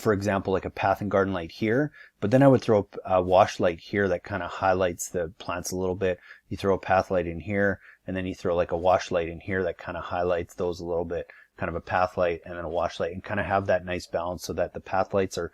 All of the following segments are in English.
for example, like a path and garden light here, but then I would throw a wash light here that kind of highlights the plants a little bit. You throw a path light in here, and then you throw like a wash light in here that kind of highlights those a little bit, kind of a path light and then a wash light, and kind of have that nice balance so that the path lights are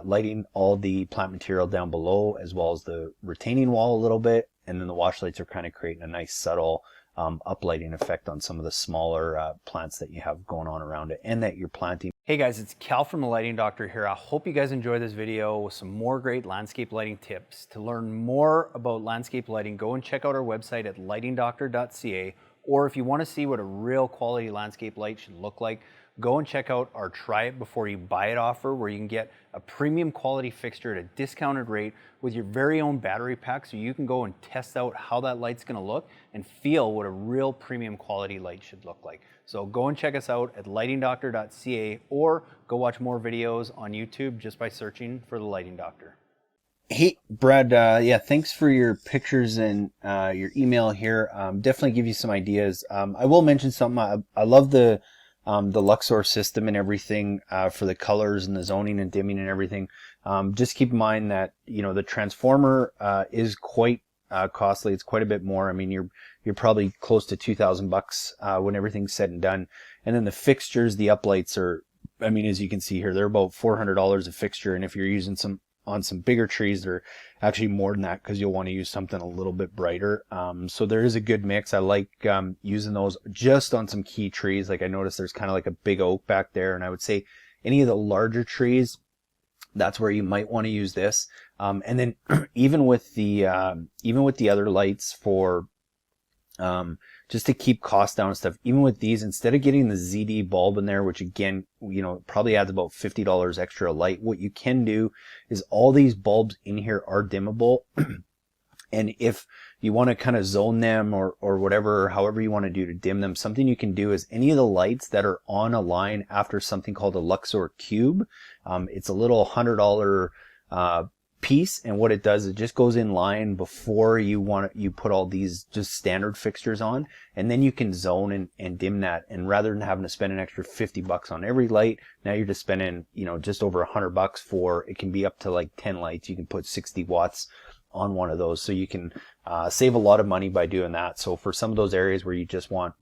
lighting all the plant material down below as well as the retaining wall a little bit, and then the wash lights are kind of creating a nice subtle uplighting effect on some of the smaller plants that you have going on around it and that you're planting. Hey guys, it's Cal from The Lighting Doctor here. I hope you guys enjoy this video with some more great landscape lighting tips. To learn more about landscape lighting, go and check out our website at lightingdoctor.ca, or if you want to see what a real quality landscape light should look like, go and check out our Try It Before You Buy It offer, where you can get a premium quality fixture at a discounted rate with your very own battery pack, so you can go and test out how that light's going to look and feel what a real premium quality light should look like. So go and check us out at lightingdoctor.ca, or go watch more videos on YouTube just by searching for The Lighting Doctor. Hey, Brad, yeah, thanks for your pictures and your email here. Definitely give you some ideas. I will mention something. I love the Luxor system and everything for the colors and the zoning and dimming and everything. Just keep in mind that, you know, the transformer is quite costly. It's quite a bit more. I mean, you're probably close to $2,000 when everything's said and done. And then the fixtures, the uplights are, I mean, as you can see here, they're about $400 a fixture. And if you're using on some bigger trees, they're actually more than that, because you'll want to use something a little bit brighter. So there is a good mix. I like using those just on some key trees. Like I noticed there's kind of like a big oak back there, and I would say any of the larger trees, that's where you might want to use this. And then even with the other lights for just to keep costs down and stuff, even with these, instead of getting the ZD bulb in there, which again, you know, probably adds about $50 extra a light, what you can do is all these bulbs in here are dimmable. And if you want to kind of zone them or whatever, however you want to do to dim them, something you can do is any of the lights that are on a line after something called a Luxor Cube, it's a little $100 piece, and what it does, it just goes in line before you put all these just standard fixtures on, and then you can zone and dim that. And rather than having to spend an extra $50 on every light, now you're just spending, you know, just over $100 for, it can be up to like 10 lights. You can put 60 watts on one of those, so you can save a lot of money by doing that. So for some of those areas where you just want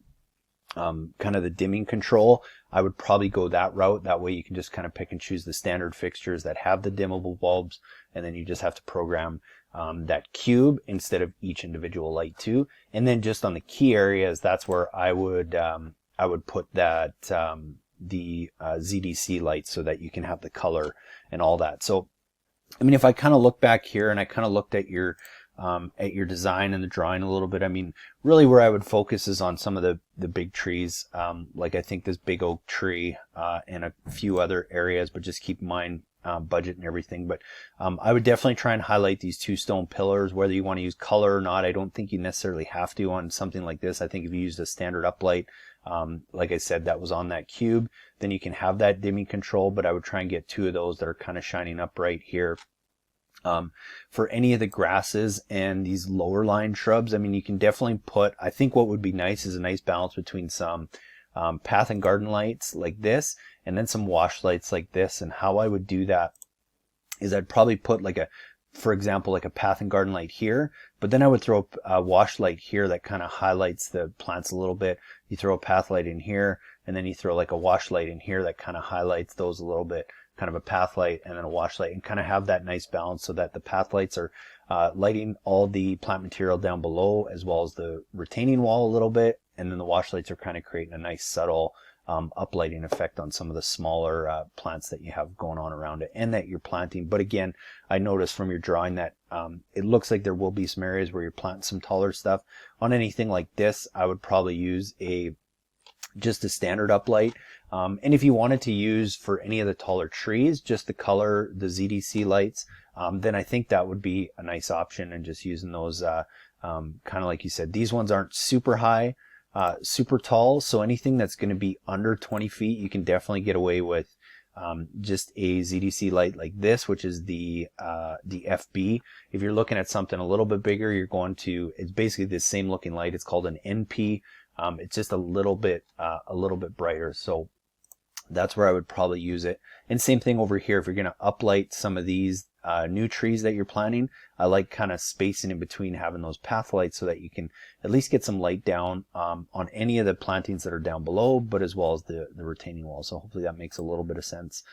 kind of the dimming control, I would probably go that route. That way you can just kind of pick and choose the standard fixtures that have the dimmable bulbs, and then you just have to program that cube instead of each individual light too. And then just on the key areas, that's where I would put that the ZDC lights, so that you can have the color and all that. So I mean, if I kind of look back here and I kind of looked at your design and the drawing a little bit, I mean, really where I would focus is on some of the big trees, like I think this big oak tree and a few other areas, but just keep in mind budget and everything. But I would definitely try and highlight these two stone pillars, whether you want to use color or not. I don't think you necessarily have to on something like this. I think if you used a standard uplight, like I said, that was on that cube, then you can have that dimming control, but I would try and get two of those that are kind of shining up right here. For any of the grasses and these lower line shrubs, I mean, you can definitely put, I think what would be nice is a nice balance between some path and garden lights like this, and then some wash lights like this. And how I would do that is I'd probably put like for example, like a path and garden light here, but then I would throw a wash light here that kind of highlights the plants a little bit. You throw a path light in here, and then you throw like a wash light in here that kind of highlights those a little bit, kind of a path light and then a wash light, and kind of have that nice balance so that the path lights are lighting all the plant material down below as well as the retaining wall a little bit, and then the wash lights are kind of creating a nice subtle uplighting effect on some of the smaller plants that you have going on around it and that you're planting. But again, I noticed from your drawing that it looks like there will be some areas where you're planting some taller stuff. On anything like this, I would probably use just a standard uplight. And if you wanted to use for any of the taller trees, just the color, the ZDC lights, then I think that would be a nice option, and just using those kind of like you said, these ones aren't super high, super tall, so anything that's going to be under 20 feet, you can definitely get away with just a ZDC light like this, which is the FB. If you're looking at something a little bit bigger, you're going to, it's basically the same looking light. It's called an NP. It's just a little bit brighter. So That's where I would probably use it. And same thing over here. If you're going to uplight some of these new trees that you're planting, I like kind of spacing in between, having those path lights so that you can at least get some light down on any of the plantings that are down below, but as well as the retaining wall. So hopefully that makes a little bit of sense.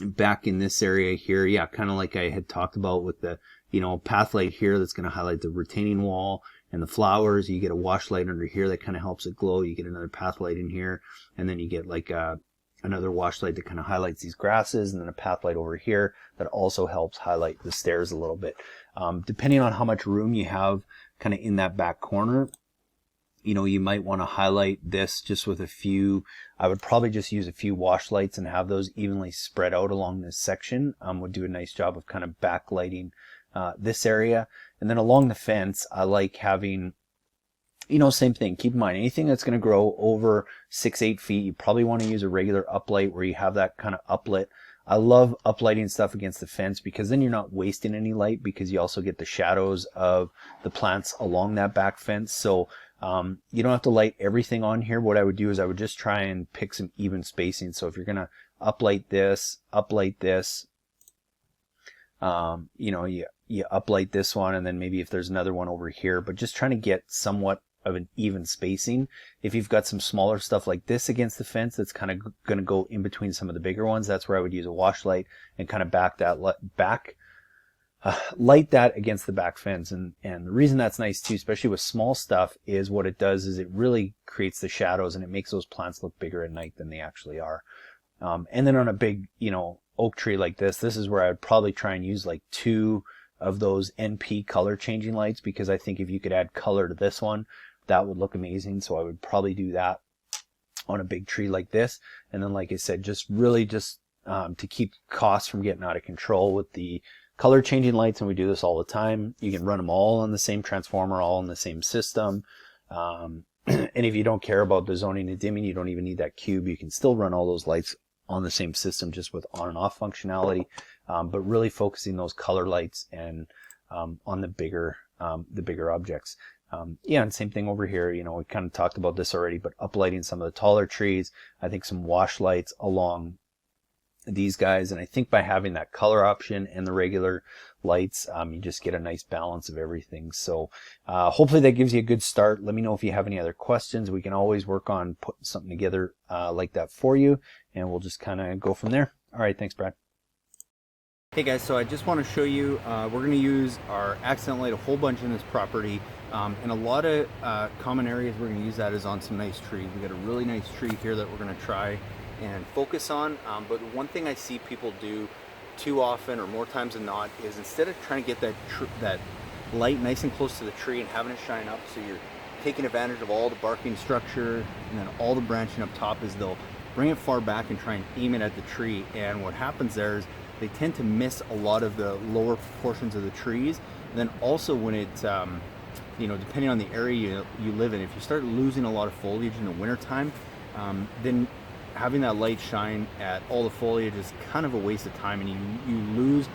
Back in this area here, yeah, kind of like I had talked about with the, path light here that's going to highlight the retaining wall and the flowers. You get a wash light under here that kind of helps it glow. You get another path light in here, and then you get like another wash light that kind of highlights these grasses, and then a path light over here that also helps highlight the stairs a little bit. Depending on how much room you have kind of in that back corner, you might want to highlight this just with a few. I would probably just use a few wash lights and have those evenly spread out along this section. Would do a nice job of kind of backlighting this area. And then along the fence, I like having, same thing. Keep in mind, anything that's going to grow over 6-8 feet, you probably want to use a regular uplight where you have that kind of uplit. I love uplighting stuff against the fence because then you're not wasting any light, because you also get the shadows of the plants along that back fence. So you don't have to light everything on here. What I would do is I would just try and pick some even spacing. So if you're going to uplight this, you uplight this one, and then maybe if there's another one over here, but just trying to get somewhat of an even spacing. If you've got some smaller stuff like this against the fence that's kind of going to go in between some of the bigger ones, that's where I would use a wash light and kind of light that against the back fence. And the reason that's nice too, especially with small stuff, is what it does is it really creates the shadows, and it makes those plants look bigger at night than they actually are. And then on a big, oak tree like this is where I would probably try and use like 2 of those NP color changing lights, because I think if you could add color to this one, that would look amazing. So I would probably do that on a big tree like this. And then, like I said, just to keep costs from getting out of control with the color changing lights, and we do this all the time, you can run them all on the same transformer, all in the same system. And if you don't care about the zoning and dimming, you don't even need that cube. You can still run all those lights on the same system, just with on and off functionality, but really focusing those color lights and on the bigger objects. And same thing over here. We kind of talked about this already, but uplighting some of the taller trees. I think some wash lights along these guys, and I think by having that color option and the regular lights, you just get a nice balance of everything. So hopefully that gives you a good start. Let me know if you have any other questions. We can always work on putting something together like that for you, and we'll just kind of go from there. All right, thanks, Brad. Hey guys, so I just want to show you, we're going to use our accent light a whole bunch in this property. And a lot of common areas we're going to use that is on some nice trees. We got a really nice tree here that we're going to try and focus on. But one thing I see people do too often, or more times than not, is instead of trying to get that light nice and close to the tree and having it shine up, so you're taking advantage of all the barking structure and then all the branching up top, is they'll bring it far back and try and aim it at the tree. And what happens there is they tend to miss a lot of the lower portions of the trees. And then also when it, depending on the area you live in, if you start losing a lot of foliage in the wintertime, then having that light shine at all the foliage is kind of a waste of time, and you lose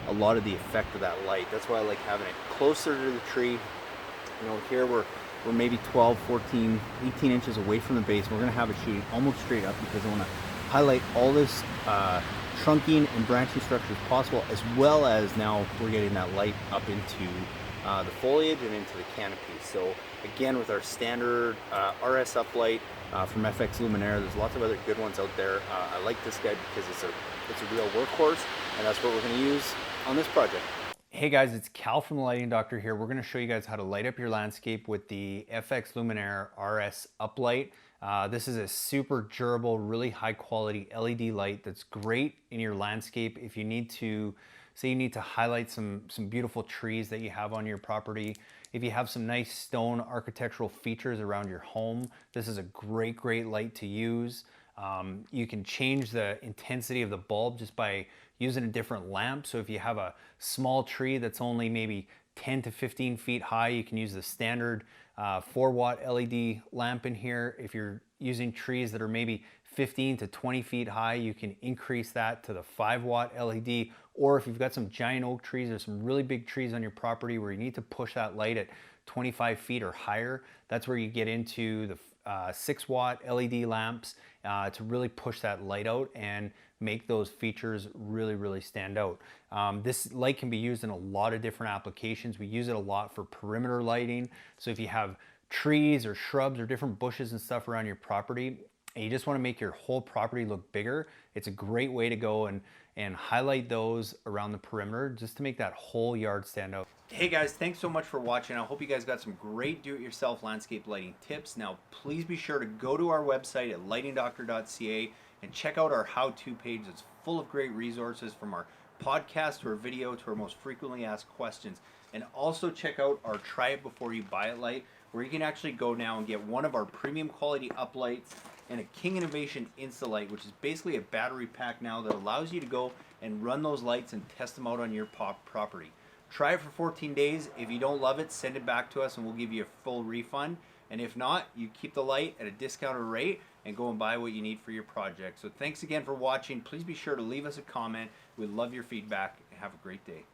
a lot of the effect of that light. That's why I like having it closer to the tree. Here we're maybe 12, 14, 18 inches away from the base. We're going to have it shooting almost straight up, because I want to highlight all this trunking and branching structure as possible, as well as now we're getting that light up into the foliage and into the canopy. So again, with our standard RS uplight from FX Luminaire, there's lots of other good ones out there. I like this guy because it's a real workhorse, and that's what we're going to use on this project. Hey guys, it's Cal from the Lighting Doctor here. We're going to show you guys how to light up your landscape with the FX Luminaire RS uplight. This is a super durable, really high quality LED light that's great in your landscape. If you need to, say you need to highlight some beautiful trees that you have on your property, if you have some nice stone architectural features around your home, this is a great light to use. You can change the intensity of the bulb just by using a different lamp. So if you have a small tree that's only maybe 10 to 15 feet high, you can use the standard 4-watt LED lamp in here. If you're using trees that are maybe 15 to 20 feet high, you can increase that to the 5-watt LED. Or if you've got some giant oak trees or some really big trees on your property where you need to push that light at 25 feet or higher, that's where you get into the 6-watt LED lamps to really push that light out and make those features really stand out. This light can be used in a lot of different applications. We use it a lot for perimeter lighting. So if you have trees or shrubs or different bushes and stuff around your property, and you just want to make your whole property look bigger, it's a great way to go and highlight those around the perimeter just to make that whole yard stand out. Hey guys, thanks so much for watching. I hope you guys got some great do-it-yourself landscape lighting tips. Now, please be sure to go to our website at lightingdoctor.ca and check out our how-to page. It's full of great resources, from our podcast to our video to our most frequently asked questions. And also check out our Try It Before You Buy It light, where you can actually go now and get one of our premium quality uplights and a King Innovation Insta-Light, which is basically a battery pack now that allows you to go and run those lights and test them out on your property. Try it for 14 days. If you don't love it, send it back to us and we'll give you a full refund. And if not, you keep the light at a discounted rate and go and buy what you need for your project. So thanks again for watching. Please be sure to leave us a comment. We'd love your feedback. Have a great day.